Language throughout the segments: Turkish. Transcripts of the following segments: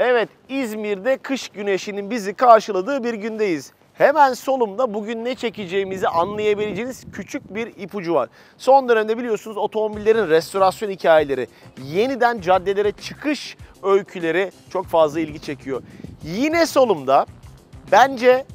Evet, İzmir'de kış güneşinin bizi karşıladığı bir gündeyiz. Hemen solumda bugün ne çekeceğimizi anlayabileceğiniz küçük bir ipucu var. Son dönemde biliyorsunuz otomobillerin restorasyon hikayeleri, yeniden caddelere çıkış öyküleri çok fazla ilgi çekiyor. Yine solumda bence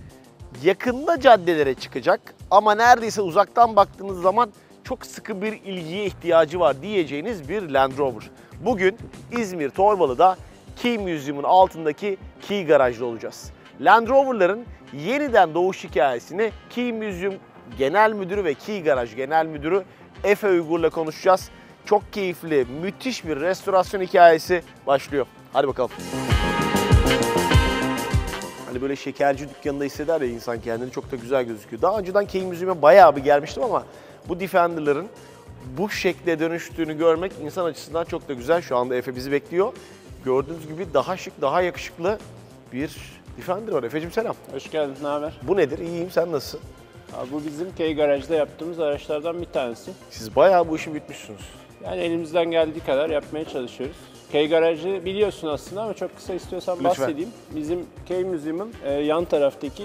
yakında caddelere çıkacak ama neredeyse uzaktan baktığınız zaman çok sıkı bir ilgiye ihtiyacı var diyeceğiniz bir Land Rover. Bugün İzmir Torbalı'da Key Museum'un altındaki Key Garaj'da olacağız. Land Rover'ların yeniden doğuş hikayesini Key Museum Genel Müdürü ve Key Garaj Genel Müdürü Efe Uygur'la konuşacağız. Çok keyifli, müthiş bir restorasyon hikayesi başlıyor. Hadi bakalım. Hani böyle şekerci dükkanında hisseder ya insan kendini, çok da güzel gözüküyor. Daha önceden Key Museum'a bayağı bir gelmiştim ama bu Defender'ların bu şekle dönüştüğünü görmek insan açısından çok da güzel. Şu anda Efe bizi bekliyor. Gördüğünüz gibi daha şık, daha yakışıklı bir Defender var. Efe'cim selam. Hoş geldin, ne haber? Bu nedir? İyiyim, sen nasılsın? Abi, bu bizim Key Garaj'da yaptığımız araçlardan bir tanesi. Siz bayağı bu işi bitmişsiniz. Yani elimizden geldiği kadar yapmaya çalışıyoruz. Key Garaj'ı biliyorsun aslında ama çok kısa istiyorsan Lütfen bahsedeyim. Bizim Key Museum'un yan taraftaki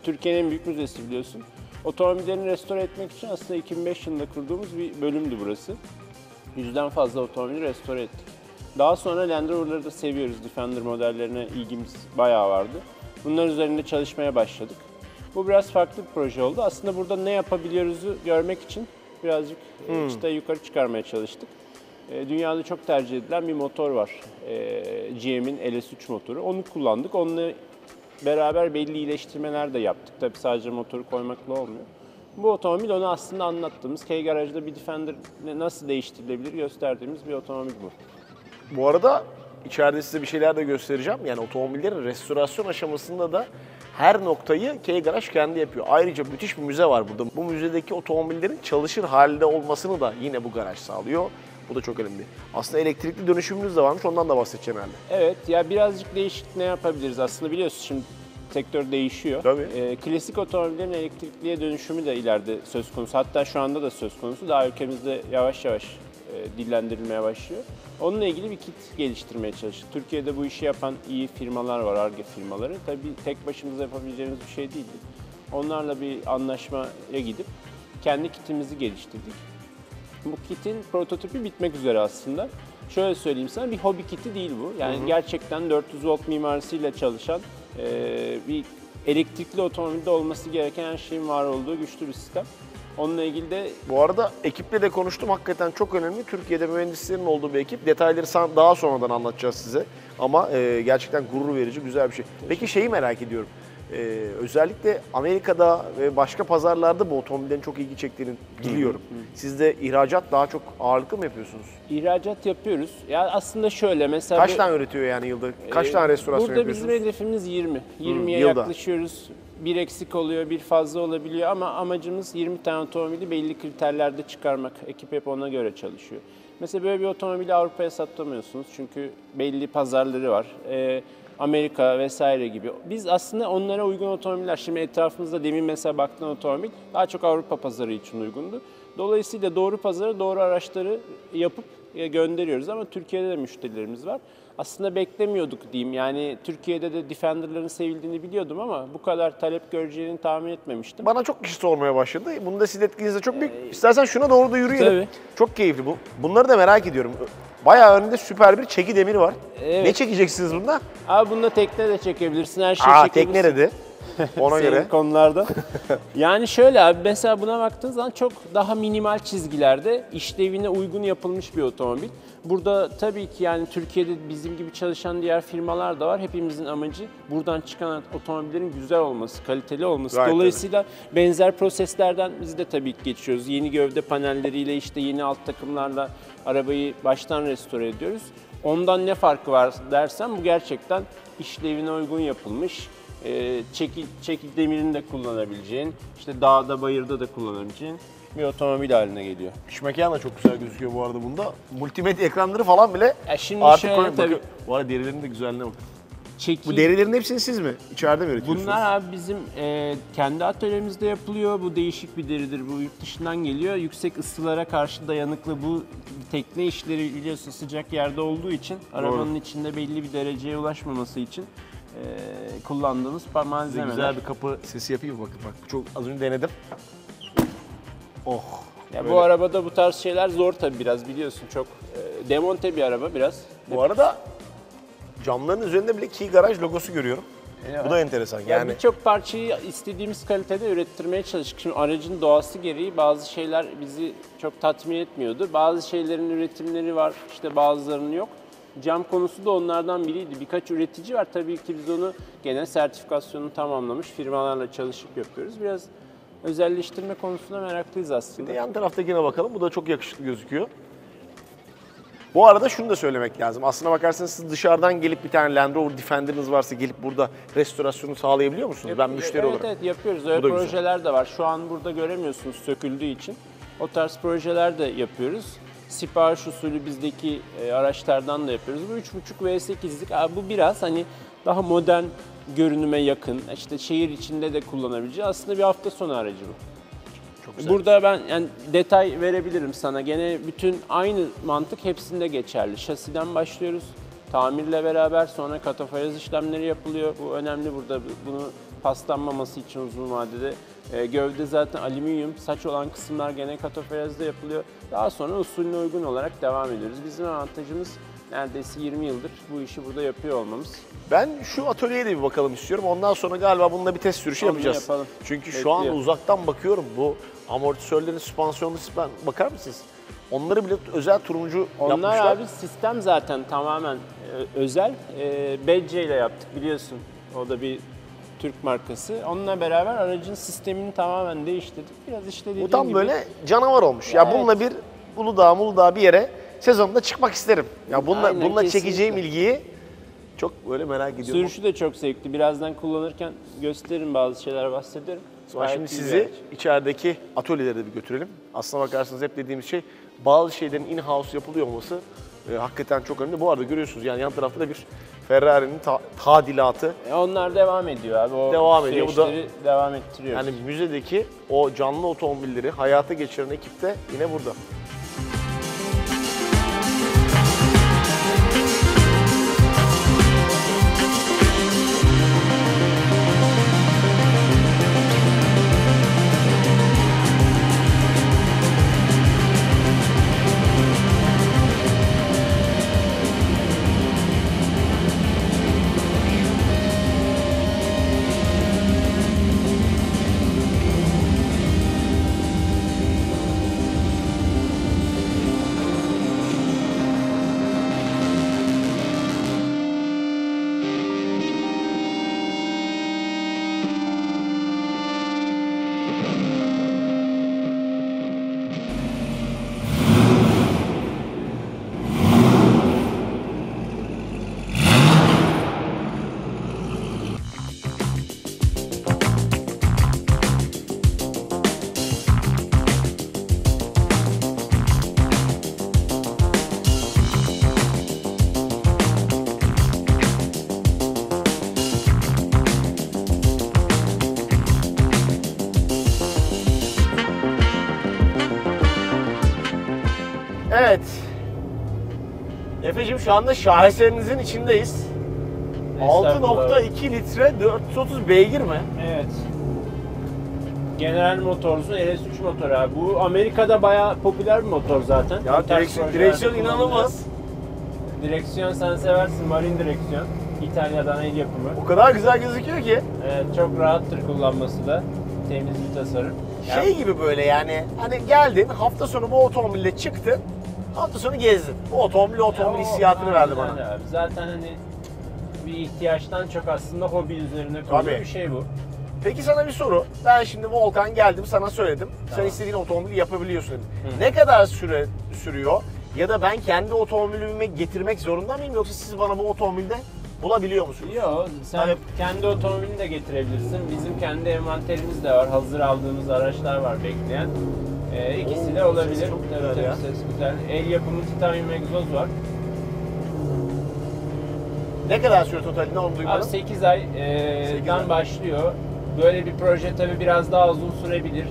Türkiye'nin en büyük müzesi biliyorsun. Otomobillerini restore etmek için aslında 2005 yılında kurduğumuz bir bölümdü burası. 100'den fazla otomobili restore ettik. Daha sonra Land Rover'ları da seviyoruz. Defender modellerine ilgimiz bayağı vardı. Bunlar üzerinde çalışmaya başladık. Bu biraz farklı bir proje oldu. Aslında burada ne yapabiliyoruzu görmek için birazcık çıtayı yukarı çıkarmaya çalıştık. Dünyada çok tercih edilen bir motor var. GM'in LS3 motoru. Onu kullandık. Onunla beraber belli iyileştirmeler de yaptık. Tabii sadece motoru koymakla olmuyor. Bu otomobil onu aslında anlattığımız, Key Garaj'da bir Defender nasıl değiştirilebilir gösterdiğimiz bir otomobil bu. Bu arada içeride size bir şeyler de göstereceğim. Yani otomobillerin restorasyon aşamasında da her noktayı Key Garaj kendi yapıyor. Ayrıca müthiş bir müze var burada. Bu müzedeki otomobillerin çalışır halde olmasını da yine bu garaj sağlıyor. Bu da çok önemli. Aslında elektrikli dönüşümümüz de varmış, ondan da bahsedeceğim herhalde. Evet, ya birazcık değişik ne yapabiliriz aslında biliyorsun şimdi sektör değişiyor. Tabii. Klasik otomobillerin elektrikliye dönüşümü de ileride söz konusu. Hatta şu anda da söz konusu. Daha ülkemizde yavaş yavaş dillendirilmeye başlıyor. Onunla ilgili bir kit geliştirmeye çalıştık. Türkiye'de bu işi yapan iyi firmalar var, Ar-Ge firmaları. Tabii tek başımıza yapabileceğimiz bir şey değildi. Onlarla bir anlaşmaya gidip kendi kitimizi geliştirdik. Bu kitin prototipi bitmek üzere aslında. Şöyle söyleyeyim sana, bir hobi kiti değil bu. Yani gerçekten 400 volt mimarisiyle çalışan bir elektrikli otomobilde olması gereken her şeyin var olduğu güçlü bir sistem. Onunla ilgili de... Bu arada ekiple de konuştum. Hakikaten çok önemli. Türkiye'de mühendislerin olduğu bir ekip. Detayları daha sonradan anlatacağız size. Ama gerçekten gurur verici, güzel bir şey. Peki şeyi merak ediyorum. Özellikle Amerika'da ve başka pazarlarda bu otomobillerin çok ilgi çektiğini biliyorum. Siz de ihracat daha çok ağırlıklı mı yapıyorsunuz? İhracat yapıyoruz. Ya aslında şöyle mesela... Kaç tane üretiyor yani yılda? Kaç tane restorasyon burada yapıyorsunuz? Burada bizim hedefimiz 20. 20'ye yılda yaklaşıyoruz. Bir eksik oluyor, bir fazla olabiliyor ama amacımız 20 tane otomobili belli kriterlerde çıkarmak. Ekip hep ona göre çalışıyor. Mesela böyle bir otomobili Avrupa'ya satamıyorsunuz çünkü belli pazarları var. Amerika vesaire gibi. Biz aslında onlara uygun otomobiller, şimdi etrafımızda demin mesela baktığın otomobil daha çok Avrupa pazarı için uygundu. Dolayısıyla doğru pazara doğru araçları yapıp gönderiyoruz ama Türkiye'de de müşterilerimiz var. Aslında beklemiyorduk diyeyim. Yani Türkiye'de de Defender'ların sevildiğini biliyordum ama bu kadar talep göreceğini tahmin etmemiştim. Bana çok kişi sormaya başladı. Bunda da sizin etkiniz de çok büyük. İstersen şuna doğru da yürüyelim. Tabii. Çok keyifli bu. Bunları da merak ediyorum. Bayağı önünde süper bir çeki demiri var. Evet. Ne çekeceksiniz bunda? Abi bunda tekne de çekebilirsin, her şeyi çekebilirsin. Tekne dedi. Ona Senin göre. konularda. Yani şöyle abi, mesela buna baktığın zaman çok daha minimal çizgilerde işlevine uygun yapılmış bir otomobil. Burada tabii ki yani Türkiye'de bizim gibi çalışan diğer firmalar da var. Hepimizin amacı buradan çıkan otomobillerin güzel olması, kaliteli olması. Gayet Dolayısıyla benzer proseslerden biz de tabii ki geçiyoruz. Yeni gövde panelleriyle, işte yeni alt takımlarla arabayı baştan restore ediyoruz. Ondan ne farkı var dersen bu gerçekten işlevine uygun yapılmış. Çekik demirini de kullanabileceğin, işte dağda bayırda da kullanabileceğin bir otomobil haline geliyor. İç mekan da çok güzel gözüküyor bu arada bunda. Multimedya ekranları falan bile Şimdi artık şöyle tabii... Bu arada derilerin de güzelliğine bak. çeki... Bu derilerin hepsini siz mi içeride mi üretiyorsunuz? Bunlar abi bizim kendi atölyemizde yapılıyor. Bu değişik bir deridir. Bu yurt dışından geliyor. Yüksek ısılara karşı dayanıklı. Bu tekne işleri biliyorsun sıcak yerde olduğu için arabanın içinde belli bir dereceye ulaşmaması için kullandığımız malzemeler. Güzel bir kapı sesi yapayım mı? Bakın bak. Çok az önce denedim. Oh. Ya böyle. bu arabada bu tarz şeyler zor tabii biraz biliyorsun. Çok demonte bir araba biraz. Bu arada camların üzerinde bile Key Garage logosu görüyorum. Bu da enteresan. Yani birçok parçayı istediğimiz kalitede ürettirmeye çalıştık. Şimdi aracın doğası gereği bazı şeyler bizi çok tatmin etmiyordu. Bazı şeylerin üretimleri var, işte bazılarının yok. Cam konusu da onlardan biriydi. Birkaç üretici var. Tabii ki biz onu gene sertifikasyonunu tamamlamış firmalarla çalışıp yapıyoruz. Biraz özelleştirme konusunda meraklıyız aslında. bir de yan taraftakine bakalım. Bu da çok yakışıklı gözüküyor. Bu arada şunu da söylemek lazım. Aslına bakarsanız siz dışarıdan gelip bir tane Land Rover Defender'ınız varsa gelip burada restorasyonu sağlayabiliyor musunuz? Ben müşteri olarak. Evet yapıyoruz. Öyle da güzel. projeler de var. Şu an burada göremiyorsunuz söküldüğü için. O tarz projeler de yapıyoruz. Sipariş usulü bizdeki araçlardan da yapıyoruz. Bu 3.5 V8'lik. Abi bu biraz hani daha modern görünüme yakın. İşte şehir içinde de kullanabileceği aslında bir hafta sonu aracı bu. Çok güzel. Burada ben yani detay verebilirim sana. Gene bütün aynı mantık hepsinde geçerli. Şasiden başlıyoruz. Tamirle beraber sonra katafayaz işlemleri yapılıyor. Bu önemli burada. Bunu paslanmaması için uzun vadede. Gövde zaten alüminyum. Saç olan kısımlar gene katafayazda yapılıyor. Daha sonra usulüne uygun olarak devam ediyoruz. Bizim avantajımız neredeyse 20 yıldır bu işi burada yapıyor olmamız. Ben şu atölyeye de bir bakalım istiyorum. Ondan sonra galiba bununla bir test sürüşü Onu yapacağız. yapalım. Çünkü şu an Bekliyor. uzaktan bakıyorum. Bu amortisörlerin süspansiyonlu bakar mısınız? Onları bile özel turuncu Onlar yapmışlar. abi sistem zaten tamamen özel. Bedce ile yaptık biliyorsun. O da bir Türk markası. Onunla beraber aracın sistemini tamamen değiştirdik. Biraz işte dediğim Bu tam gibi. böyle canavar olmuş. Ya Evet. bununla bir Uludağ bir yere sezonda çıkmak isterim. Ya bununla Aynen, bununla kesinlikle. çekeceğim ilgiyi çok böyle merak ediyorum. Sürüşü de çok zevkli. Birazdan kullanırken gösteririm, bazı şeyler bahsederim. Sonra Gayet şimdi iyi bir sizi araç. içerideki atölyelere de bir götürelim. Aslına bakarsanız hep dediğimiz şey bazı şeylerin in-house yapılıyor olması hakikaten çok önemli. Bu arada görüyorsunuz yani yan tarafta da bir Ferrari'nin tadilatı. Onlar devam ediyor abi. O Devam ediyor. Bu da- süreçleri devam ettiriyoruz. Yani müzedeki o canlı otomobilleri hayata geçiren ekip de yine burada. Evet. Efe'cim şu anda şaheserimizin içindeyiz. 6.2 litre 430 beygir mi? Evet. General Motors'un RS3 motoru abi. Bu Amerika'da bayağı popüler bir motor zaten. Ya Bu tarz projelerde direksiyon kullanılıyor. inanılmaz. Direksiyon sen seversin, marine direksiyon. İtalya'dan el yapımı. O kadar güzel gözüküyor ki. Evet, çok rahattır kullanması da. Temiz bir tasarım. Şey gibi böyle yani hani geldin hafta sonu bu otomobille çıktın. Hafta sonu gezdin. Bu otomobil hissiyatını verdi bana. Aynen abi. Zaten hani bir ihtiyaçtan çok aslında hobi üzerine kurulu Tabii. bir şey bu. Peki sana bir soru. Ben şimdi Volkan geldim sana söyledim. Sen Tamam. istediğin otomobili yapabiliyorsun dedim. Ne kadar süre sürüyor? Ya da ben kendi otomobilimi getirmek zorunda mıyım yoksa siz bana bu otomobilde bulabiliyor musunuz? Yok, sen Hani- kendi otomobilini de getirebilirsin. Bizim kendi envanterimiz de var. Hazır aldığımız araçlar var bekleyen. İkisi de Oo, olabilir. ses çok güzel Tabii, ya. ses güzel. El yapımı titanyum egzoz var. Ne kadar süre totalinde onu Abi duymadım. 8 8 ay. aydan başlıyor. Böyle bir proje tabii biraz daha uzun sürebilir.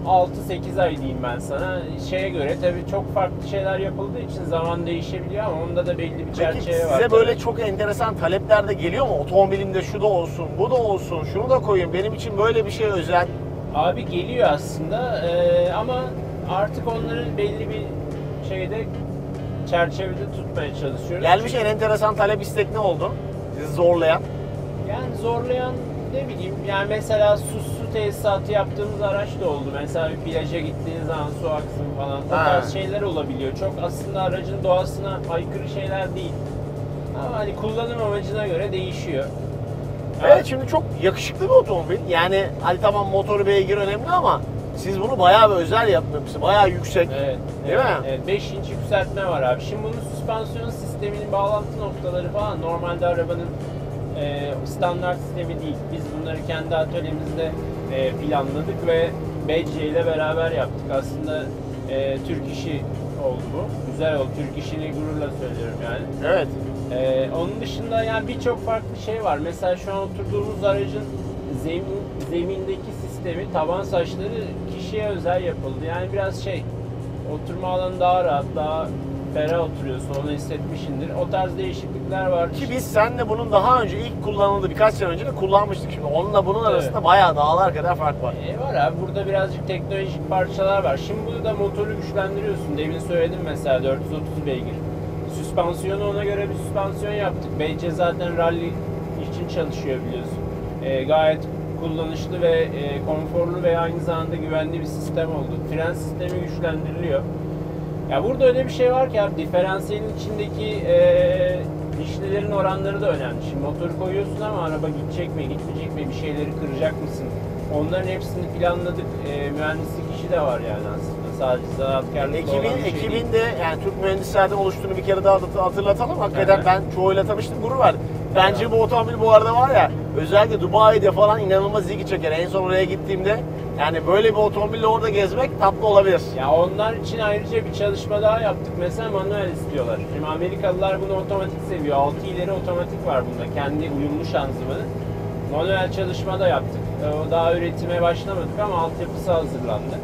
6-8 ay diyeyim ben sana. Şeye göre tabii çok farklı şeyler yapıldığı için zaman değişebiliyor ama onda da belli bir Peki çerçeve var. size böyle tabii. çok enteresan talepler de geliyor mu? Otomobilimde şu da olsun, bu da olsun, şunu da koyun. Benim için böyle bir şey özel. Abi geliyor aslında ama artık onları belli bir şeyde çerçevede tutmaya çalışıyoruz. Gelmiş en enteresan talep istek ne oldu? Sizi zorlayan. Yani zorlayan ne bileyim yani mesela su tesisatı yaptığımız araç da oldu. Mesela bir plaja gittiğiniz zaman su aksın falan o Ha. tarz şeyler olabiliyor. Çok aslında aracın doğasına aykırı şeyler değil. Ama hani kullanım amacına göre değişiyor. Evet, şimdi çok yakışıklı bir otomobil. Yani hadi tamam motoru beygir önemli ama siz bunu bayağı bir özel yapmışsınız. Bayağı yüksek. Evet. Değil evet, mi? Evet, 5 inç yükseltme var abi. Şimdi bunun süspansiyon sisteminin bağlantı noktaları falan normalde arabanın standart sistemi değil. Biz bunları kendi atölyemizde planladık ve Badge ile beraber yaptık. Aslında Türk işi oldu bu. Güzel oldu. Türk işini gururla söylüyorum yani. Evet. Onun dışında yani birçok farklı şey var. Mesela şu an oturduğumuz aracın zemindeki sistemi, taban saçları kişiye özel yapıldı. Yani biraz oturma alanı daha rahat, daha ferah oturuyorsun, onu hissetmişsindir. O tarz değişiklikler var. Ki biz seninle bunun daha önce ilk kullanıldığı birkaç sene önce de kullanmıştık. Şimdi onunla bunun Evet. arasında bayağı dağlar kadar fark var. Var abi, burada birazcık teknolojik parçalar var. Şimdi bunu da motoru güçlendiriyorsun. Demin söyledim mesela 430 beygir. Süspansiyonu ona göre bir süspansiyon yaptık. BC zaten rally için çalışıyor biliyorsun. Gayet kullanışlı ve konforlu ve aynı zamanda güvenli bir sistem oldu. Fren sistemi güçlendiriliyor. Ya burada öyle bir şey var ki abi, diferansiyelin içindeki dişlilerin oranları da önemli. Şimdi motoru koyuyorsun ama araba gidecek mi, gitmeyecek mi, bir şeyleri kıracak mısın? Onların hepsini planladık. Mühendislik işi de var yani aslında. Sadece zanaatkarlıkla olan bir şey değil. Ekibin de yani Türk mühendislerden oluştuğunu bir kere daha hatırlatalım. Hakikaten Evet. ben çoğuyla tanıştım, gurur verdim. Bence bu otomobil bu arada var ya, özellikle Dubai'de falan inanılmaz ilgi çeker. En son oraya gittiğimde yani böyle bir otomobille orada gezmek tatlı olabilir. Ya onlar için ayrıca bir çalışma daha yaptık. Mesela manuel istiyorlar. Şimdi Amerikalılar bunu otomatik seviyor. 6 ileri otomatik var bunda. Kendi uyumlu şanzımanı. Manuel çalışma da yaptık. O daha üretime başlamadık ama altyapısı hazırlandı.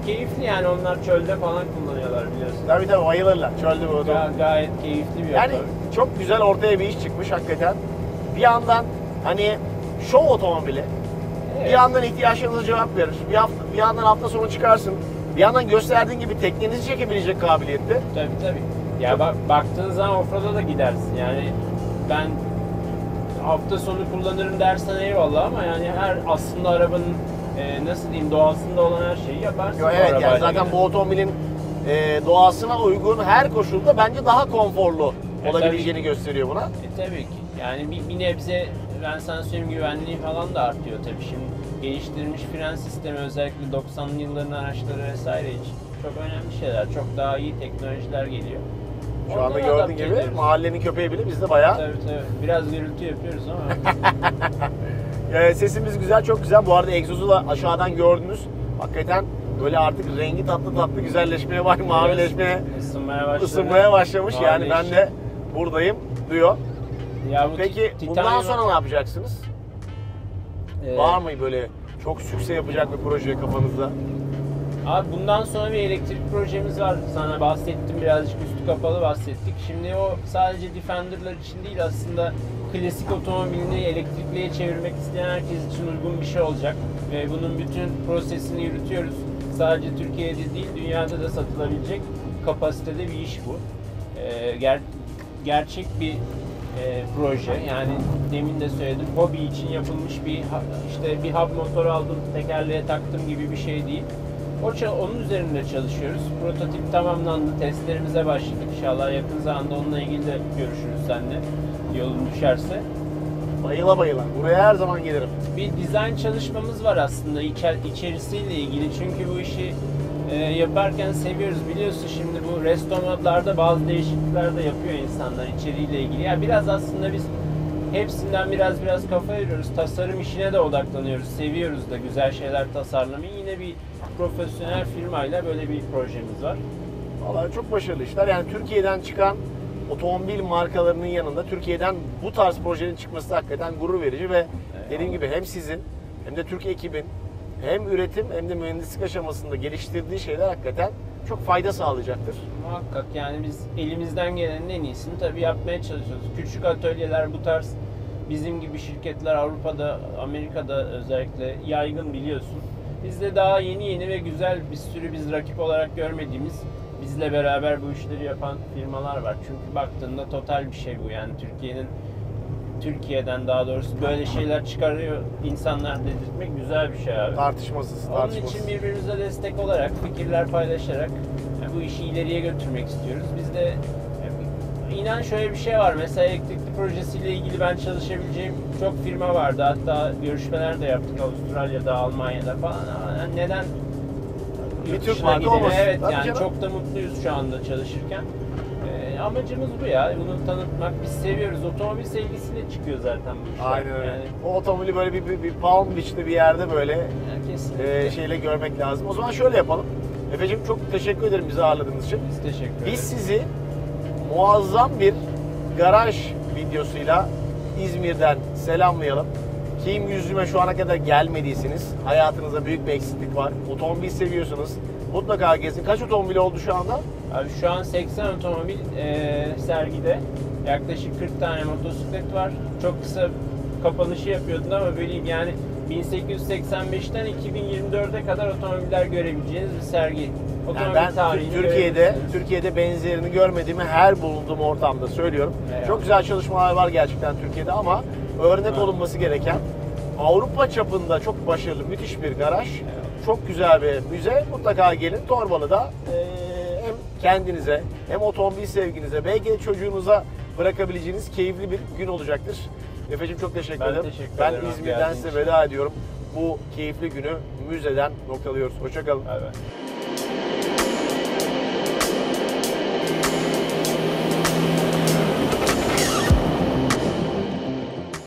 Keyifli yani, onlar çölde falan kullanıyorlar biliyorsun. Tabii tabii bayılırlar çölde bu otomobil. Gayet keyifli bir Yani otomobil. çok güzel ortaya bir iş çıkmış hakikaten. Bir yandan hani şov otomobili, Evet. bir yandan ihtiyaçlarınıza cevap verir. Bir yandan hafta sonu çıkarsın. Bir yandan gösterdiğin gibi teknenizi çekebilecek kabiliyette. Tabii. Ya baktığın zaman offroad'a da gidersin. Yani ben hafta sonu kullanırım dersen eyvallah ama yani her aslında arabanın nasıl diyeyim, doğasında olan her şeyi yaparsın. Yo, o evet yani arabayla zaten gene. bu otomobilin doğasına uygun her koşulda bence daha konforlu olabileceğini gösteriyor buna. Tabii ki. Yani bir nebze ben sana söyleyeyim, güvenliği falan da artıyor tabii. Şimdi geliştirilmiş fren sistemi özellikle 90'lı yılların araçları vesaire için çok önemli şeyler. Çok daha iyi teknolojiler geliyor. Şu anda Onlara gördüğün adapte gibi ediyoruz. mahallenin köpeği bile bizde bayağı. Tabii. Biraz gürültü yapıyoruz ama Sesimiz güzel, çok güzel. Bu arada egzozu da aşağıdan gördünüz. Hakikaten böyle artık rengi tatlı güzelleşmeye bak, mavileşmeye, ısınmaya başladı. ısınmaya başlamış. Yani ben Mavileşti. de buradayım diyor. Ya bu Peki bundan titanyum- sonra ne yapacaksınız? Var mı böyle çok sükse yapacak bir proje kafanızda? Abi bundan sonra bir elektrik projemiz var. Sana bahsettim, birazcık üstü kapalı bahsettik. Şimdi o sadece Defender'lar için değil, aslında klasik otomobilini elektrikliye çevirmek isteyen herkes için uygun bir şey olacak. Ve bunun bütün prosesini yürütüyoruz. Sadece Türkiye'de değil, dünyada da satılabilecek kapasitede bir iş bu. Gerçek bir proje. Yani demin de söyledim, hobi için yapılmış bir hub motoru aldım, tekerleğe taktım gibi bir şey değil. Onun üzerinde çalışıyoruz. Prototip tamamlandı. Testlerimize başladık. İnşallah yakın zamanda onunla ilgili de görüşürüz seninle. Yolun düşerse. Bayıla. Buraya her zaman gelirim. Bir dizayn çalışmamız var aslında içerisiyle ilgili. Çünkü bu işi yaparken seviyoruz. Biliyorsun şimdi bu restoranlarda bazı değişiklikler de yapıyor insanlar içeriğiyle ilgili. Yani biraz aslında biz hepsinden biraz kafa ayırıyoruz. Tasarım işine de odaklanıyoruz. Seviyoruz da güzel şeyler tasarlamayı. Yine bir profesyonel firmayla böyle bir projemiz var. Vallahi çok başarılı işler. Yani Türkiye'den çıkan otomobil markalarının yanında Türkiye'den bu tarz projenin çıkması hakikaten gurur verici ve dediğim gibi hem sizin hem de Türk ekibin hem üretim hem de mühendislik aşamasında geliştirdiği şeyler hakikaten çok fayda sağlayacaktır. Muhakkak yani biz elimizden gelenin en iyisini tabii yapmaya çalışıyoruz. Küçük atölyeler bu tarz bizim gibi şirketler Avrupa'da, Amerika'da özellikle yaygın biliyorsun. Bizde daha yeni ve güzel bir sürü biz rakip olarak görmediğimiz bizle beraber bu işleri yapan firmalar var. Çünkü baktığında total bir şey bu yani Türkiye'den daha doğrusu böyle şeyler çıkarıyor insanlar dedirtmek güzel bir şey abi. Tartışmasız, Onun için birbirimize destek olarak, fikirler paylaşarak bu işi ileriye götürmek istiyoruz. Biz de inan şöyle bir şey var. Mesela elektrikli projesiyle ilgili ben çalışabileceğim çok firma vardı. Hatta görüşmeler de yaptık Avustralya'da, Almanya'da falan. Ama neden Bir yurt Türk dışına marka gidelim? olmasın. Evet Tabii yani canım. çok da mutluyuz şu anda çalışırken. Amacımız bu ya. Bunu tanıtmak. Biz seviyoruz. Otomobil sevgisiyle çıkıyor zaten bu işler. Aynen öyle. Yani, O otomobili böyle bir Palm Beach'te bir yerde böyle yani kesinlikle. şeyle görmek lazım. O zaman şöyle yapalım. Efe'cim çok teşekkür ederim bizi ağırladığınız için. Biz teşekkür ederiz. Biz sizi muazzam bir garaj videosuyla İzmir'den selamlayalım. Kim yüzüme şu ana kadar gelmediyseniz, hayatınızda büyük bir eksiklik var. Otomobil seviyorsunuz. Mutlaka gezin. Kaç otomobil oldu şu anda? Abi şu an 80 otomobil sergide. Yaklaşık 40 tane motosiklet var. Çok kısa kapanışı yapıyordun ama böleyim yani 1885'ten 2024'e kadar otomobiller görebileceğiniz bir sergi. Otomobil Yani ben tarihini Türkiye'de görebilirsiniz. benzerini görmediğimi her bulunduğum ortamda söylüyorum. Eyvallah. Çok güzel çalışmalar var gerçekten Türkiye'de ama örnek olunması gereken Avrupa çapında çok başarılı, müthiş bir garaj. Çok güzel bir müze. Mutlaka gelin. Torbalı'da hem kendinize hem otomobil sevginize belki de çocuğunuza bırakabileceğiniz keyifli bir gün olacaktır. Efe'cim çok teşekkür Ben ederim. teşekkür Ben ederim abi, İzmir'den geldiğin size için. veda ediyorum. Bu keyifli günü müzeden noktalıyoruz. Hoşça kalın. Bay bay.